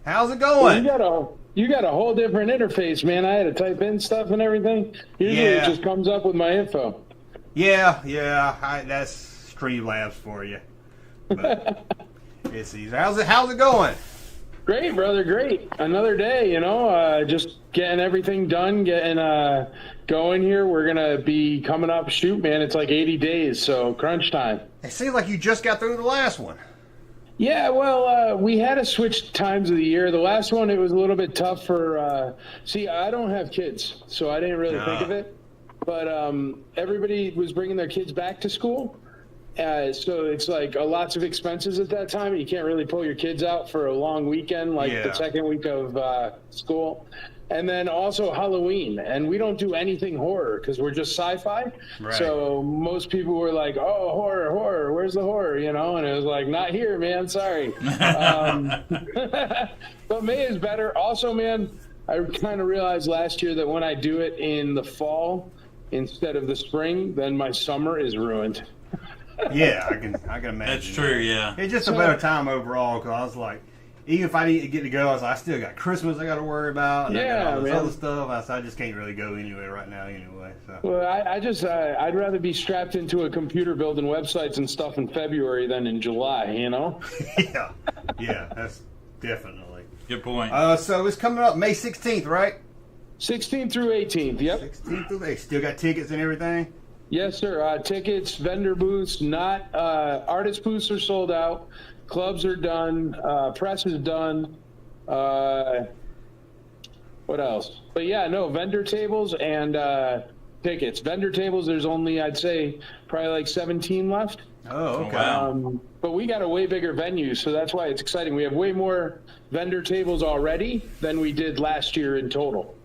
How's it Well, going? you got a whole different interface, man. I had to type in stuff and everything. Usually it just comes up with my info. Yeah. That's Streamlabs for you. But it's easy. How's it going? Great, brother. Great. Another day, just getting everything done, getting going here. We're going to be coming up. Shoot, man, it's like 80 days, so crunch time. It seems like you just got through the last one. Yeah, well, we had to switch times of the year. The last one, it was a little bit tough for, see, I don't have kids, so I didn't really think of it. But everybody was bringing their kids back to school. So it's like lots of expenses at that time. You can't really pull your kids out for a long weekend, like the second week of school. And then also Halloween. And we don't do anything horror because we're just sci-fi. Right. So most people were like, oh, horror, where's the horror? And it was like, not here, man, sorry. But May is better. Also, man, I kind of realized last year that when I do it in the fall instead of the spring, then my summer is ruined. Yeah, I can imagine. That's true, yeah. It's just a better time overall because I was like, even if I didn't get to go, I was like, I still got Christmas I got to worry about, and I got all this other stuff. I just can't really go anywhere right now anyway. So. Well, I'd rather be strapped into a computer building websites and stuff in February than in July, Yeah, that's definitely. Good point. So it's coming up May 16th, right? 16th through 18th, yep. 16th through 18th. Still got tickets and everything? Yes, sir. Tickets, vendor booths, not artist booths are sold out. Clubs are done. Press is done. What else? But yeah, no, vendor tables and tickets. Vendor tables, there's only, I'd say, probably like 17 left. Oh, okay. Wow. But we got a way bigger venue, so that's why it's exciting. We have way more vendor tables already than we did last year in total.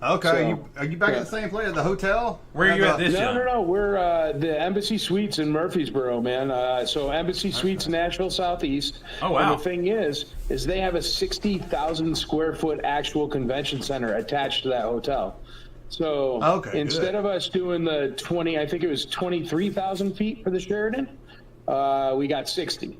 Okay, So, are you back at the same place at the hotel? Where are you at this year? No. We're the Embassy Suites in Murfreesboro, man. So Embassy Suites, Nashville Southeast. Oh, wow. And the thing is they have a 60,000 square foot actual convention center attached to that hotel. So instead of us doing the 20, I think it was 23,000 feet for the Sheridan, we got 60.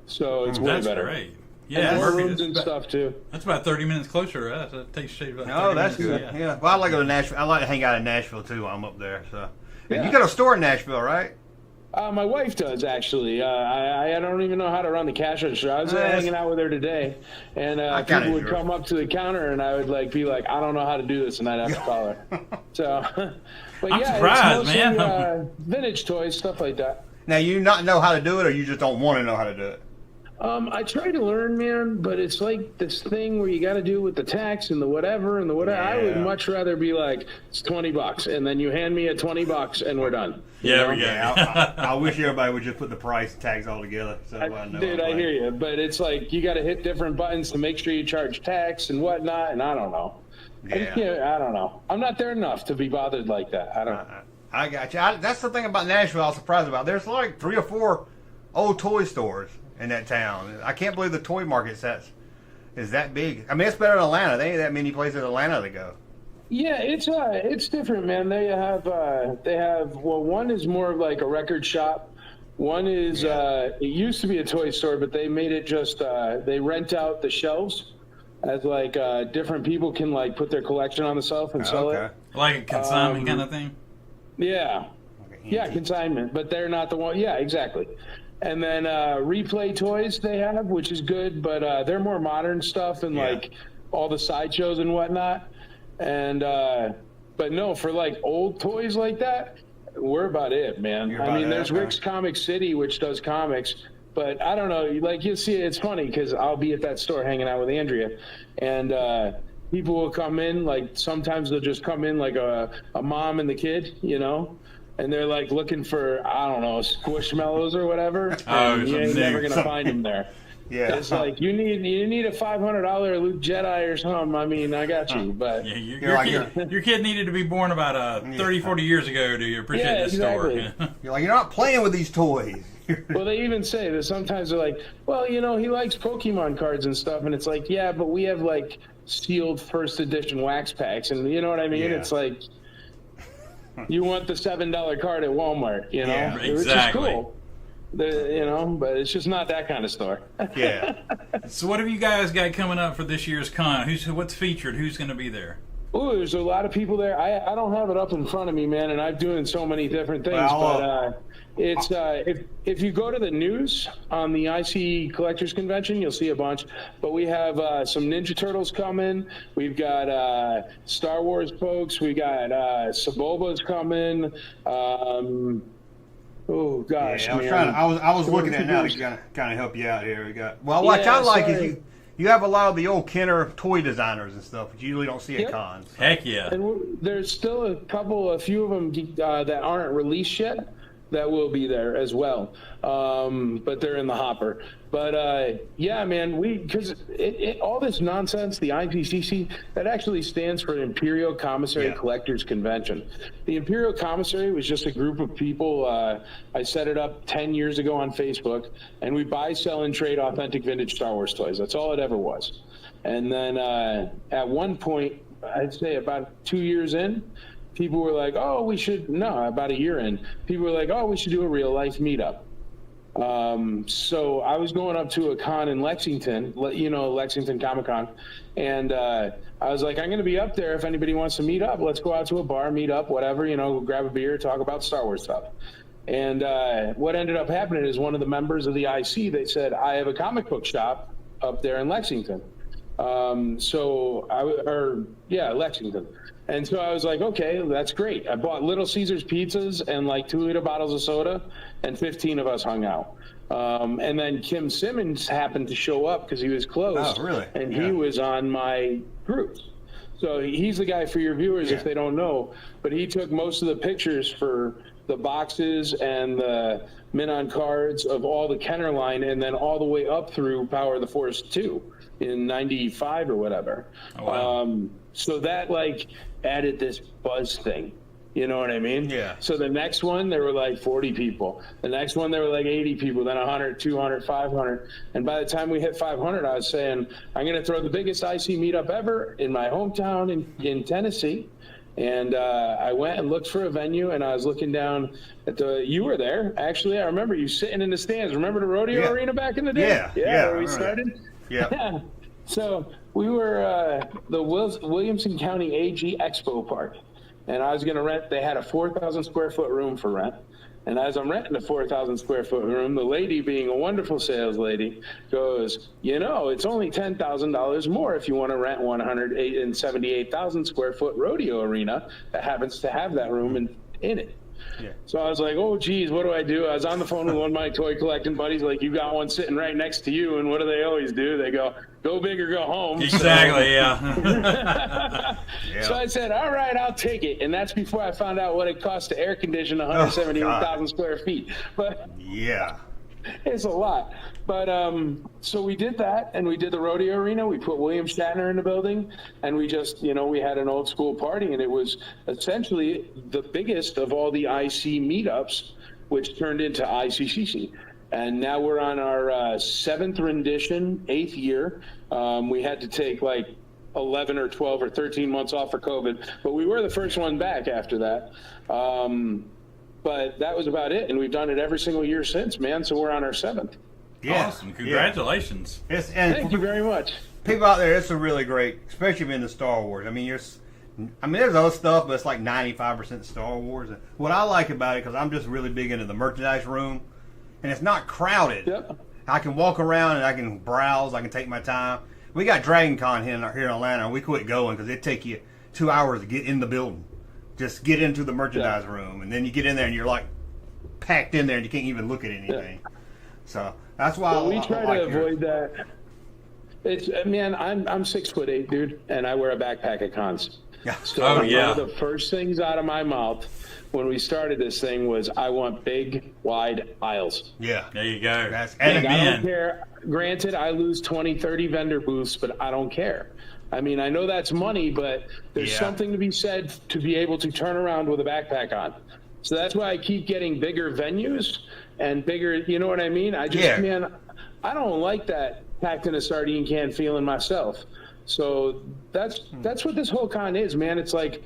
So it's way better. That's great. Yeah, and more rooms and stuff too. That's about 30 minutes closer to us. That takes about 30 Oh, that's minutes. good. Yeah. Well, I like to go to Nashville. I like to hang out in Nashville too while I'm up there. So, and you got a store in Nashville, right? My wife does, actually. I don't even know how to run the cash register. I was hanging out with her today, and people would come up to the counter, and I would be like, I don't know how to do this, and I'd have to call her. So, but I'm surprised, it's man. mostly vintage toys, stuff like that. Now, you not know how to do it, or you just don't want to know how to do it? I try to learn, man, but it's like this thing where you got to do with the tax and the whatever and the whatever. Yeah. I would much rather be like, it's $20, and then you hand me a $20 and we're done. Yeah, we go. Yeah, I wish everybody would just put the price tags all together. So I know. Dude, I hear you, but it's like you got to hit different buttons to make sure you charge tax and whatnot, and I don't know. Yeah. I don't know. I'm not there enough to be bothered like that. I don't. I got you. That's the thing about Nashville I was surprised about. There's like 3 or 4 old toy stores in that town. I can't believe the toy market is that big. I mean, it's better than Atlanta. There ain't that many places in Atlanta to go. Yeah, it's different, man. They have one is more of like a record shop. One is it used to be a toy store, but they made it just they rent out the shelves as like different people can like put their collection on the shelf and sell it. Like a consignment kind of thing? Yeah. Yeah, consignment, but they're not the one. Yeah, exactly. And then replay toys they have, which is good, but they're more modern stuff and like all the sideshows and whatnot. And but no, for like old toys like that, we're about it, man. I mean, there's Rick's Comic City, which does comics, but I don't know. Like you see, it's funny because I'll be at that store hanging out with Andrea, and people will come in. Like sometimes they'll just come in like a mom and the kid, and they're like looking for, I don't know, Squishmallows or whatever. And you ain't never gonna find them there. Yeah, it's like you need a $500 Luke Jedi or something. I mean, I got you, but your kid needed to be born about 30, 40 years ago to appreciate this store. You're like, you're not playing with these toys. Well, they even say that sometimes they're like, well, he likes Pokemon cards and stuff, and it's like, yeah, but we have like sealed first edition wax packs, and you know what I mean? Yeah. It's like, you want the $7 card at Walmart, Yeah, which is cool. But it's just not that kind of store. Yeah. So what have you guys got coming up for this year's con? What's featured? Who's going to be there? Oh, there's a lot of people there. I don't have it up in front of me, man, and I'm doing so many different things. It's if you go to the news on the IC Collectors Convention, you'll see a bunch. But we have some Ninja Turtles coming. We've got Star Wars folks. We got Saboba's coming. Oh gosh, yeah, man. I was looking at it now to kind of help you out here. We got what I like is you have a lot of the old Kenner toy designers and stuff, but you usually don't see at cons. So. Heck yeah! And there's still a few of them that aren't released yet that will be there as well, but they're in the hopper. But yeah, man, because all this nonsense, the ICCC, that actually stands for Imperial Commissary Collectors Convention. The Imperial Commissary was just a group of people. I set it up 10 years ago on Facebook, and we buy, sell, and trade authentic vintage Star Wars toys. That's all it ever was. And then at one point, I'd say about 2 years in, people were like, oh, about a year in, people were like, oh, we should do a real life meetup. So I was going up to a con in Lexington, Lexington Comic-Con, and I was like, I'm going to be up there if anybody wants to meet up. Let's go out to a bar, meet up, whatever, grab a beer, talk about Star Wars stuff. And what ended up happening is one of the members of the IC, they said, I have a comic book shop up there in Lexington. Lexington. And so I was like, okay, that's great. I bought Little Caesars pizzas and like 2-liter bottles of soda, and 15 of us hung out. And then Kim Simmons happened to show up because he was close. Oh, really? And he was on my group. So he's the guy for your viewers if they don't know. But he took most of the pictures for the boxes and the Min-On cards of all the Kenner line, and then all the way up through Power of the Force 2 in 95 or whatever. Oh, wow. So that added this buzz thing. You know what I mean? Yeah. So the next one, there were like 40 people. The next one, there were like 80 people, then 100, 200, 500. And by the time we hit 500, I was saying, I'm going to throw the biggest IC meetup ever in my hometown in Tennessee. And I went and looked for a venue, and I was looking down at you were there. Actually, I remember you sitting in the stands. Remember the rodeo arena back in the day? Yeah. Where we started? Yeah. So we were the Williamson County AG Expo Park, and I was going to rent. They had a 4,000 square foot room for rent. And as I'm renting a 4,000 square foot room, the lady, being a wonderful sales lady, goes, it's only $10,000 more if you want to rent 178,000 square foot rodeo arena that happens to have that room in it. Yeah. So I was like, oh, geez, what do I do? I was on the phone with one of my toy collecting buddies, like, you got one sitting right next to you, and what do they always do? They go big or go home. Exactly, yeah. So I said, all right, I'll take it. And that's before I found out what it costs to air condition 178,000 square feet. But yeah, it's a lot. But so we did that, and we did the rodeo arena. We put William Shatner in the building, and we just, we had an old school party, and it was essentially the biggest of all the IC meetups, which turned into ICCC. And now we're on our 7th rendition, 8th year. We had to take 11 or 12 or 13 months off for COVID, but we were the first one back after that. But that was about it, and we've done it every single year since, man. So we're on our 7th. Yeah. Awesome. Congratulations. Yeah. Thank you very much. People out there, it's a really great, especially if you're into Star Wars. I mean, there's other stuff, but it's like 95% Star Wars. And what I like about it, because I'm just really big into the merchandise room, and it's not crowded. Yep. I can walk around and I can browse. I can take my time. We got Dragon Con here in Atlanta, and we quit going because it'd take you 2 hours to get in the building. Just get into the merchandise room, and then you get in there and you're packed in there and you can't even look at anything. Yeah. So that's why we try to avoid that. I'm 6'8", dude, and I wear a backpack at cons. Yeah. So one of the first things out of my mouth when we started this thing was, I want big, wide aisles. Yeah. There you go. I don't care. Granted, I lose 20, 30 vendor booths, but I don't care. I mean, I know that's money, but there's something to be said to be able to turn around with a backpack on. So that's why I keep getting bigger venues and bigger, you know what I mean? I don't like that packed in a sardine can feeling myself. So that's what this whole con is, man. It's like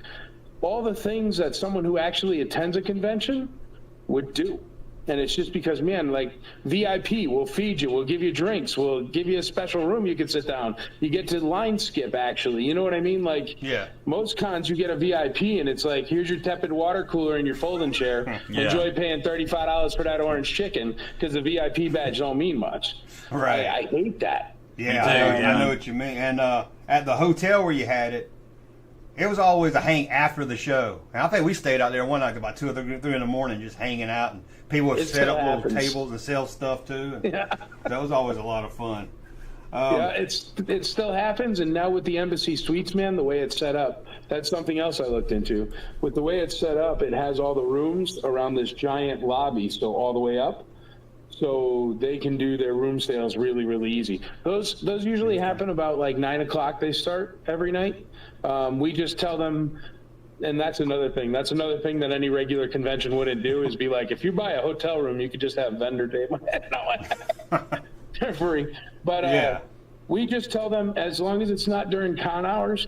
all the things that someone who actually attends a convention would do. And it's just because, man, like VIP, we'll feed you, we'll give you drinks, we'll give you a special room you can sit down. You get to line skip, actually. You know what I mean? Like, most cons, you get a VIP, and it's like, here's your tepid water cooler and your folding chair. Enjoy paying $35 for that orange chicken, because the VIP badge don't mean much. Right. I hate that. Yeah, I know what you mean. And at the hotel where you had it, it was always a hang after the show. And I think we stayed out there one night about 2 or 3 in the morning just hanging out. And people would set up little tables and sell stuff too. And that was always a lot of fun. It still happens. And now with the Embassy Suites, man, the way it's set up, that's something else I looked into. With the way it's set up, it has all the rooms around this giant lobby, so all the way up. So they can do their room sales really, really easy. Those usually happen about like 9 o'clock. They start every night. We just tell them, and that's another thing. That's another thing that any regular convention wouldn't do, is be like, if you buy a hotel room, you could just have vendor table. No, they're free. But we just tell them, as long as it's not during con hours,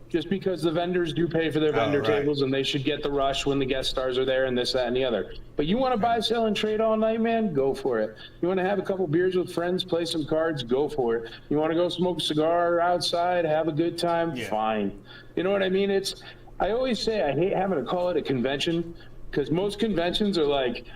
just because the vendors do pay for their vendor tables, and they should get the rush when the guest stars are there and this, that, and the other. But you want to buy, sell, and trade all night, man? Go for it. You want to have a couple beers with friends, play some cards? Go for it. You want to go smoke a cigar outside, have a good time? Fine. You know what I mean? I always say I hate having to call it a convention, because most conventions are like,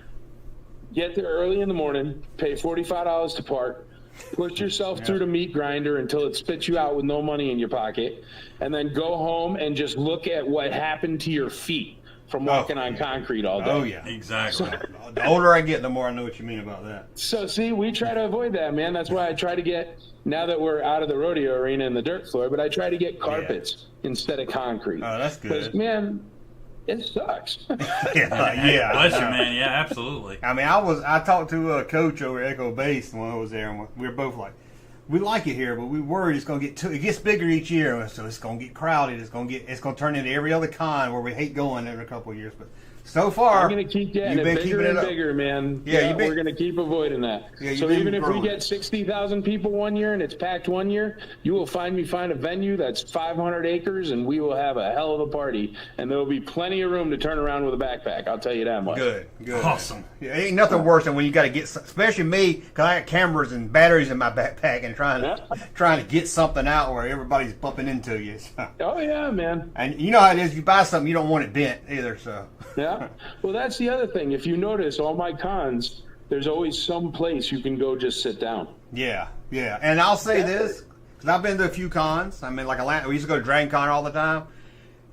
get there early in the morning, pay $45 to park, push yourself through the meat grinder until it spits you out with no money in your pocket, and then go home and just look at what happened to your feet from walking on concrete all day. Oh, yeah. Exactly. The older I get, the more I know what you mean about that. So, see, we try to avoid that, man. That's why I try to get, now that we're out of the rodeo arena and the dirt floor, but I try to get carpets instead of concrete. Oh, that's good. Because, man, it sucks. Bless you, man. Yeah, absolutely. I mean, I talked to a coach over at Echo Base when I was there, and we were both like, we like it here, but we worried it's going to get it gets bigger each year, so it's going to get crowded. It's going to turn into every other con where we hate going every couple of years. But so far, I'm going to keep getting it bigger and bigger, man. Yeah, we're going to keep avoiding that. Yeah, so even if we get 60,000 people one year and it's packed one year, you will find a venue that's 500 acres, and we will have a hell of a party, and there will be plenty of room to turn around with a backpack. I'll tell you that much. Good. Awesome. Yeah, ain't nothing worse than when you got to get, especially me, because I got cameras and batteries in my backpack, and trying to get something out where everybody's bumping into you. So. Oh yeah, man. And you know how it is. You buy something, you don't want it bent either. So. Yeah. Well, that's the other thing. If you notice, all my cons, there's always some place you can go just sit down. Yeah. And I'll say this, because I've been to a few cons. I mean, like Atlanta, we used to go to Dragon Con all the time.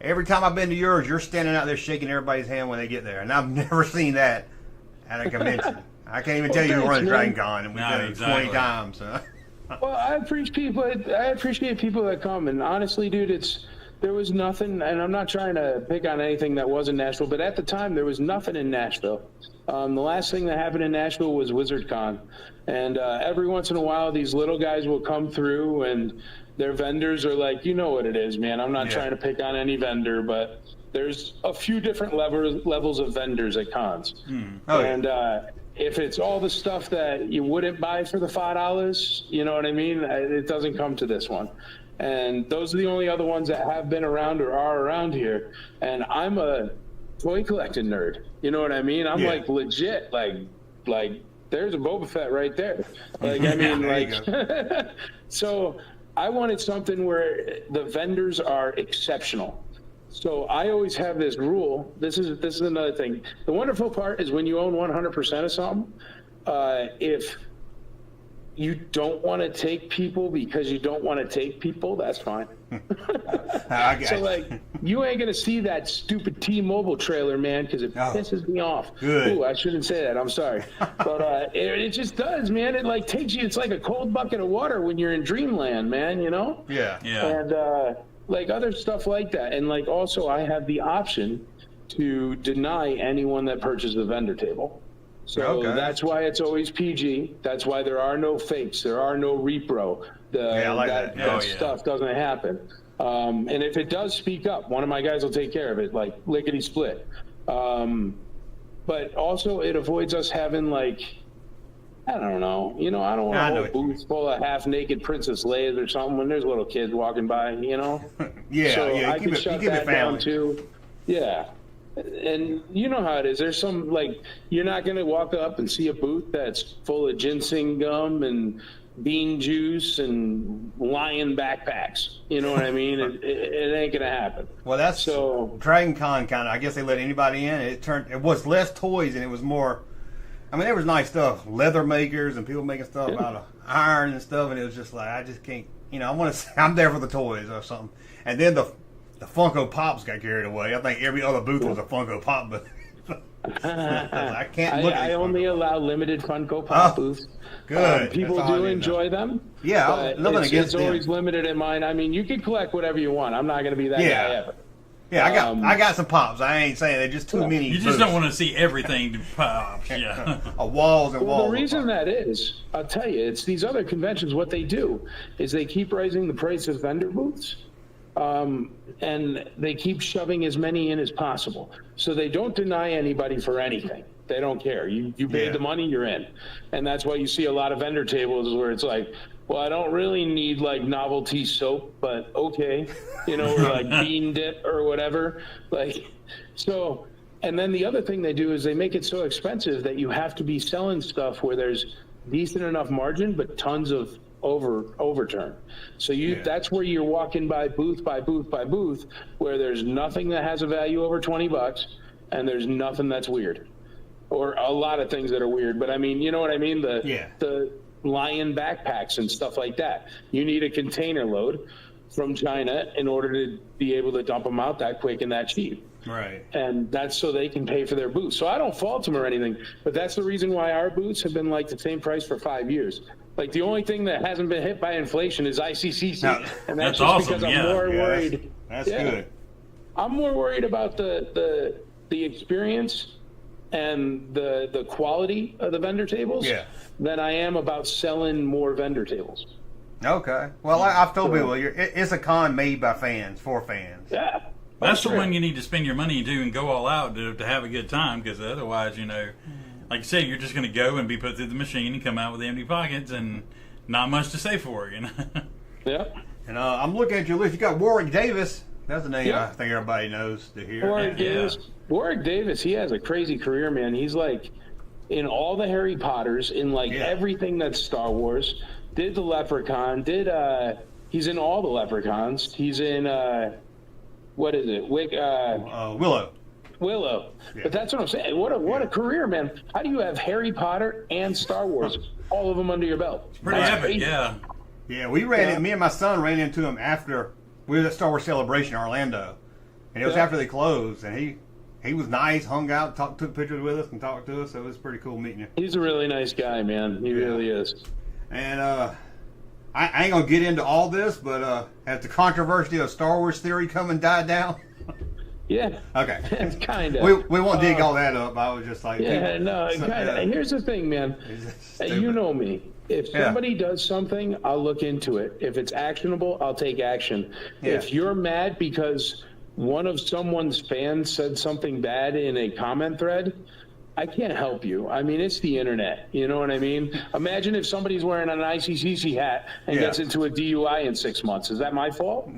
Every time I've been to yours, you're standing out there shaking everybody's hand when they get there. And I've never seen that at a convention. I can't even tell you who runs Dragon Con, and we've done it 20 times. So. Well, I appreciate people that come. And honestly, dude, there was nothing, and I'm not trying to pick on anything that wasn't Nashville, but at the time there was nothing in Nashville. The last thing that happened in Nashville was WizardCon, and every once in a while these little guys will come through, and their vendors are like, you know what it is, man. I'm not trying to pick on any vendor, but there's a few different levels of vendors at cons. If it's all the stuff that you wouldn't buy for the $5, you know what I mean? It doesn't come to this one. And those are the only other ones that have been around or are around here. And I'm a toy collecting nerd. You know what I mean? I'm like legit, like there's a Boba Fett right there. Like, I mean, so I wanted something where the vendors are exceptional. So I always have this rule. This is another thing. The wonderful part is when you own 100% of something, if you don't want to take people because you don't want to take people, that's fine. So, like, you ain't going to see that stupid T-Mobile trailer, man, because it pisses me off. Good. Ooh, I shouldn't say that. I'm sorry. But it just does, man. It, like, takes you, it's like a cold bucket of water when you're in dreamland, man, you know? Yeah. And, like, other stuff like that. And, like, also, I have the option to deny anyone that purchases a vendor table. So that's why it's always PG. That's why there are no fakes. There are no repro. That stuff doesn't happen. And if it does speak up, one of my guys will take care of it, like lickety split. But also it avoids us having, like, I don't know. You know, I don't want a whole booth full of half-naked Princess Leia's or something when there's little kids walking by, you know? So I can shut that down too. Yeah. And you know how it is. There's some, like, you're not going to walk up and see a booth that's full of ginseng gum and bean juice and lion backpacks. You know what I mean? It ain't going to happen. Well, that's so Dragon Con kind of. I guess they let anybody in. It was less toys and it was more. I mean, there was nice stuff, leather makers and people making stuff out of iron and stuff, and it was just like I just can't. You know, I want to. I'm there for the toys or something. And then the Funko Pops got carried away. I think every other booth was a Funko Pop, but I can't look. I only allow limited Funko Pop booths. Good. People do enjoy them. Yeah, nothing against them. It's always limited in mine. I mean, you can collect whatever you want. I'm not going to be that guy ever. Yeah, I got some Pops. I ain't saying they're just too many. You just don't want to see everything to Pops. Yeah. Walls and walls. The reason that is, I'll tell you, it's these other conventions. What they do is they keep raising the price of vendor booths. And they keep shoving as many in as possible. So they don't deny anybody for anything. They don't care. You paid the money, you're in. And that's why you see a lot of vendor tables where it's like, well, I don't really need like novelty soap, but okay, you know, or like bean dip or whatever. Like, so, and then the other thing they do is they make it so expensive that you have to be selling stuff where there's decent enough margin, but tons of overturn. So that's where you're walking by booth by booth by booth, where there's nothing that has a value over $20 and there's nothing that's weird, or a lot of things that are weird. But I mean, you know what I mean? The lion backpacks and stuff like that. You need a container load from China in order to be able to dump them out that quick and that cheap. Right. And that's so they can pay for their booths. So I don't fault them or anything, but that's the reason why our booths have been like the same price for 5 years. Like the only thing that hasn't been hit by inflation is ICCC, and that's just awesome. because I'm more worried. That's good. I'm more worried about the experience and the quality of the vendor tables than I am about selling more vendor tables. Okay. Well, I've told people it's a con made by fans for fans. Yeah. That's the one you need to spend your money into and go all out to have a good time, because otherwise, you know, like you said, you're just going to go and be put through the machine and come out with empty pockets and not much to say for it, you know. Yeah. And I'm looking at your list. You got Warwick Davis. That's the name I think everybody knows to hear. Warwick Davis, he has a crazy career, man. He's like in all the Harry Potters, in like everything that's Star Wars. Did the Leprechaun? He's in all the Leprechauns. He's in what is it? Willow. Yeah. But that's what I'm saying. What a career, man. How do you have Harry Potter and Star Wars, all of them under your belt? It's pretty epic, yeah. Yeah, we me and my son ran into him after we were at Star Wars Celebration in Orlando. And it was after they closed, and he was nice, hung out, took pictures with us and talked to us, so it was pretty cool meeting him. He's a really nice guy, man. He really is. And I ain't going to get into all this, but has the controversy of Star Wars theory come and died down? Yeah. Okay. It's kind of. We won't dig all that up. I was just like... Yeah, no, kind of. Here's the thing, man. You know me. If somebody does something, I'll look into it. If it's actionable, I'll take action. Yeah. If you're mad because one of someone's fans said something bad in a comment thread, I can't help you. I mean, it's the internet. You know what I mean? Imagine if somebody's wearing an ICCC hat and gets into a DUI in 6 months. Is that my fault?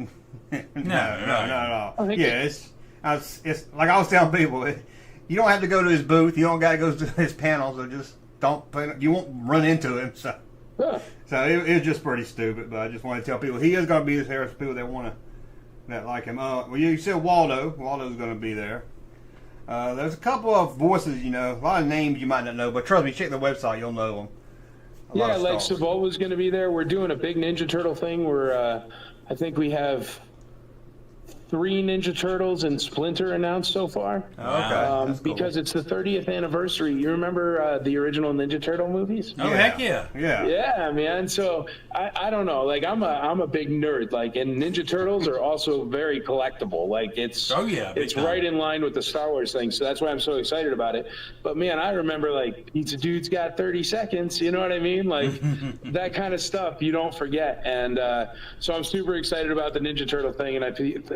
No. It's like I was telling people, you don't have to go to his booth. You don't got to go to his panels. So just don't. You won't run into him. So it's just pretty stupid. But I just want to tell people he is going to be there for people that like him. Well, you said Waldo. Waldo's going to be there. There's a couple of voices, you know, a lot of names you might not know, but trust me, check the website, you'll know them. Yeah, like Savola's going to be there. We're doing a big Ninja Turtle thing where I think we have 3 Ninja Turtles and Splinter announced so far. Okay. Because it's the 30th anniversary. You remember the original Ninja Turtle movies? Oh, heck yeah. Yeah, man. So I don't know. Like I'm a big nerd. Like, and Ninja Turtles are also very collectible. Like it's right in line with the Star Wars thing. So that's why I'm so excited about it. But man, I remember like Pizza Dude's got 30 seconds. You know what I mean? Like that kind of stuff you don't forget. And so I'm super excited about the Ninja Turtle thing. And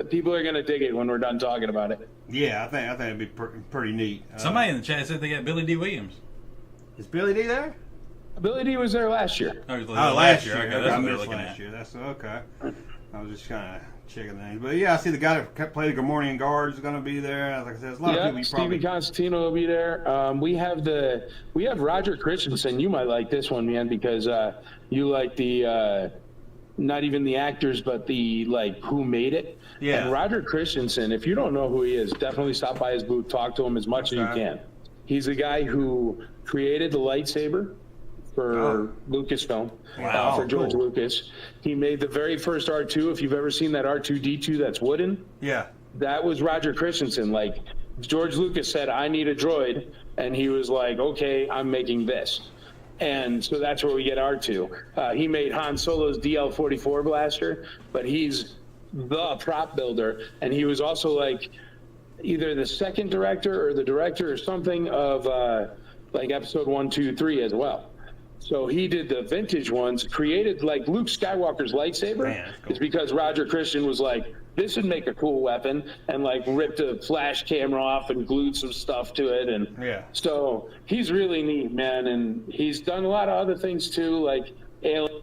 people are going to dig it when we're done talking about it. Yeah, I think it'd be pretty neat. Somebody in the chat said they got Billy D. Williams. Is Billy D there? Billy D was there last year. Last year. Okay, That's I what they're missed looking last at. year. That's okay. I was just kind of checking things. But yeah, I see the guy that played the Gomorrah Guards is going to be there. Like I said, there's a lot of people. Stevie Constantino will be there. We have Roger Christensen. You might like this one, man, because you like the not even the actors, but the who made it. Yeah. And Roger Christensen, if you don't know who he is, definitely stop by his booth, talk to him as much as you can. He's the guy who created the lightsaber for Lucasfilm, for George Lucas. He made the very first R2. If you've ever seen that R2-D2 that's wooden, that was Roger Christensen. Like, George Lucas said, I need a droid, and he was like, okay, I'm making this. And so that's where we get R2. He made Han Solo's DL-44 blaster, but he's the prop builder, and he was also like either the second director or the director or something of episode 1, 2, 3 as well. So he did the vintage ones, created Luke Skywalker's lightsaber. Man, cool. Is because Roger Christian was like, this would make a cool weapon, and ripped a flash camera off and glued some stuff to it. And so he's really neat, man. And he's done a lot of other things too, like Alien.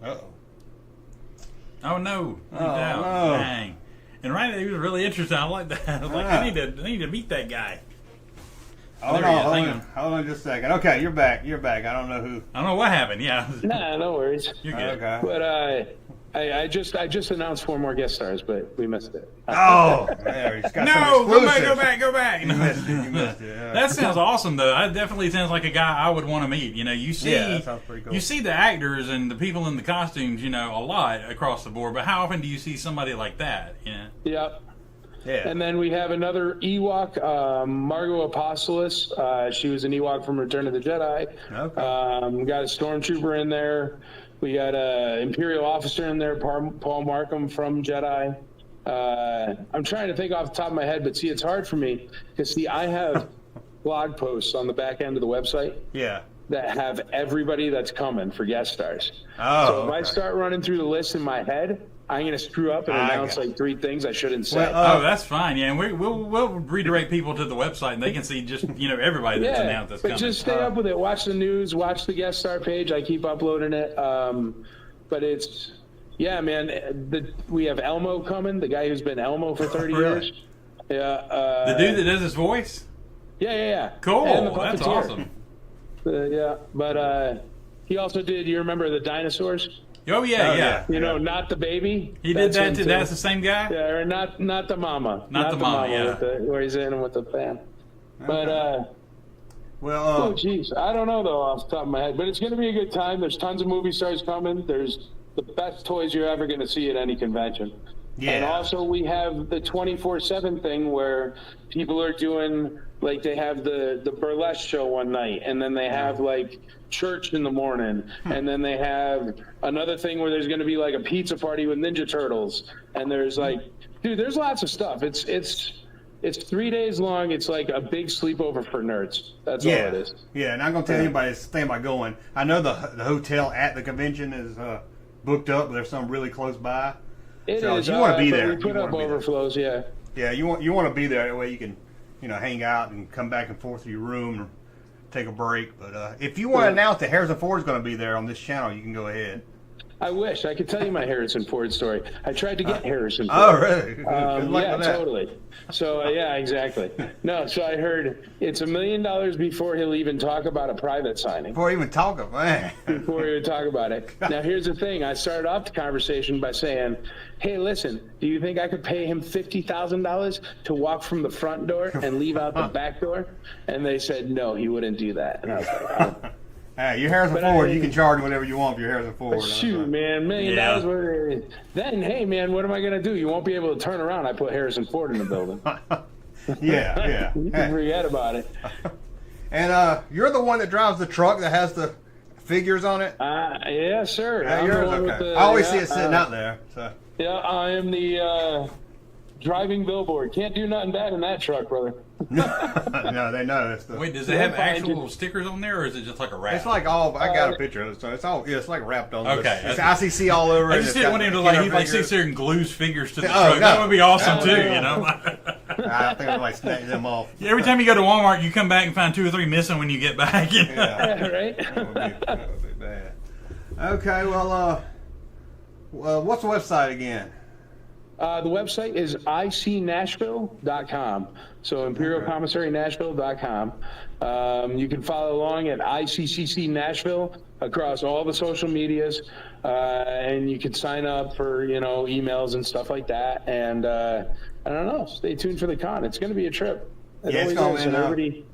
Uh-oh. Oh no! No. Dang! And he was really interesting. I like that. I was like, I need to meet that guy. Hold on just a second. Okay, you're back. I don't know who. I don't know what happened. Yeah. Nah, no worries. You're good. Okay. But I just announced 4 more guest stars, but we missed it. Oh, there he's got go back. You missed it. Yeah. That sounds awesome, though. That definitely sounds like a guy I would want to meet. You see, that sounds pretty cool. You see the actors and the people in the costumes, a lot across the board. But how often do you see somebody like that? Yep. Yeah. And then we have another Ewok, Margot Apostolos. She was an Ewok from Return of the Jedi. Okay. We got a Stormtrooper in there. We got an Imperial officer in there, Paul Markham from Jedi. I'm trying to think off the top of my head, but it's hard for me because I have blog posts on the back end of the website. Yeah. That have everybody that's coming for guest stars. Oh. So if I start running through the list in my head, I'm going to screw up and announce 3 things I shouldn't say. Well, that's fine. Yeah, and we'll redirect people to the website, and they can see just everybody that's announced that's coming. But just stay up with it. Watch the news. Watch the guest star page. I keep uploading it. But it's man. We have Elmo coming. The guy who's been Elmo for 30 years. Yeah. The dude that does his voice. Yeah. Cool. That's awesome. But he also did. You remember the dinosaurs? Oh yeah. Not the baby. He did that too. That's the same guy. Yeah, or not the mama. Not the mama. Yeah. Where he's in with the fan. But oh jeez, I don't know though off the top of my head. But it's going to be a good time. There's tons of movie stars coming. There's the best toys you're ever going to see at any convention. Yeah. And also we have the 24/7 thing where people are doing they have the burlesque show one night, and then they have church in the morning, and then they have another thing where there's going to be a pizza party with Ninja Turtles, and there's there's lots of stuff. It's 3 days long. It's like a big sleepover for nerds. That's all it is. Yeah, and I'm going to tell anybody that's thinking about going. I know the hotel at the convention is booked up, but there's some really close by. It so is. You want to be there. We put up overflows. Yeah. Yeah, you want to be there. That way you can hang out and come back and forth to your room and take a break. But if you want to announce that Harrison Ford is going to be there on this channel, you can go ahead. I wish I could tell you my Harrison Ford story. I tried to get Harrison Ford. Oh, really? Good luck with that. Totally. So, exactly. No, so I heard it's $1 million before he'll even talk about a private signing. Before he even talk about it. Before he would talk about it. Now, here's the thing. I started off the conversation by saying, hey, listen, do you think I could pay him $50,000 to walk from the front door and leave out the back door? And they said, no, he wouldn't do that. And I was like, oh. Hey, you're Harrison Ford. You can charge whatever you want if you're Harrison Ford. Shoot, man, $1 million. Then, hey, man, what am I going to do? You won't be able to turn around. I put Harrison Ford in the building. Yeah. You can forget about it. And you're the one that drives the truck that has the figures on it? Yeah, sir. Yours, okay. I always see it sitting out there. So. Yeah, I am the driving billboard. Can't do nothing bad in that truck, brother. No, they know. Wait, does it have actual stickers on there, or is it just like a wrap? It's like all. I got a picture of it, so it's all. Yeah, it's like wrapped on. Okay, it's ICCC all over. I just didn't want him to he sits there and glues figures to the truck. That would be awesome too, I think I snatch them off. Yeah, every time you go to Walmart, you come back and find 2 or 3 missing when you get back. Yeah, right. That would be bad. Okay, well, what's the website again? The website is icnashville.com. So imperialcommissarynashville.com. You can follow along at ICCC Nashville across all the social medias, and you can sign up for emails and stuff like that. And I don't know. Stay tuned for the con. It's going to be a trip. It's going to be. Everybody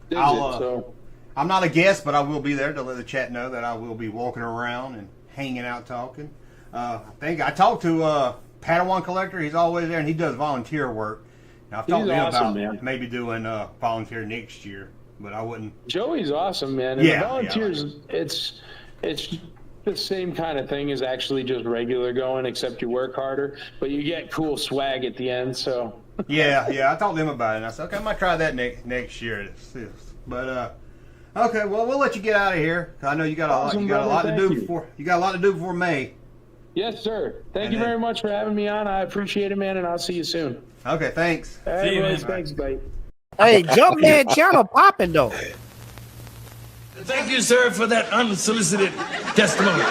digs it. So I'm not a guest, but I will be there to let the chat know that I will be walking around and hanging out, talking. I think I talked to Padawan Collector. He's always there, and he does volunteer work. Now, I've talked to him about maybe doing volunteer next year, but I wouldn't. Joey's awesome, man. And the volunteers, it's the same kind of thing as actually just regular going, except you work harder, but you get cool swag at the end. So yeah, I talked to him about it, and I said, okay, I might try that next year. But okay, well, we'll let you get out of here. I know you got a lot to do before May. Yes, sir. Thank you very much for having me on. I appreciate it, man, and I'll see you soon. Okay, thanks. See you, man. Thanks, bye. Hey, Junkman channel popping though. Thank you, sir, for that unsolicited testimony.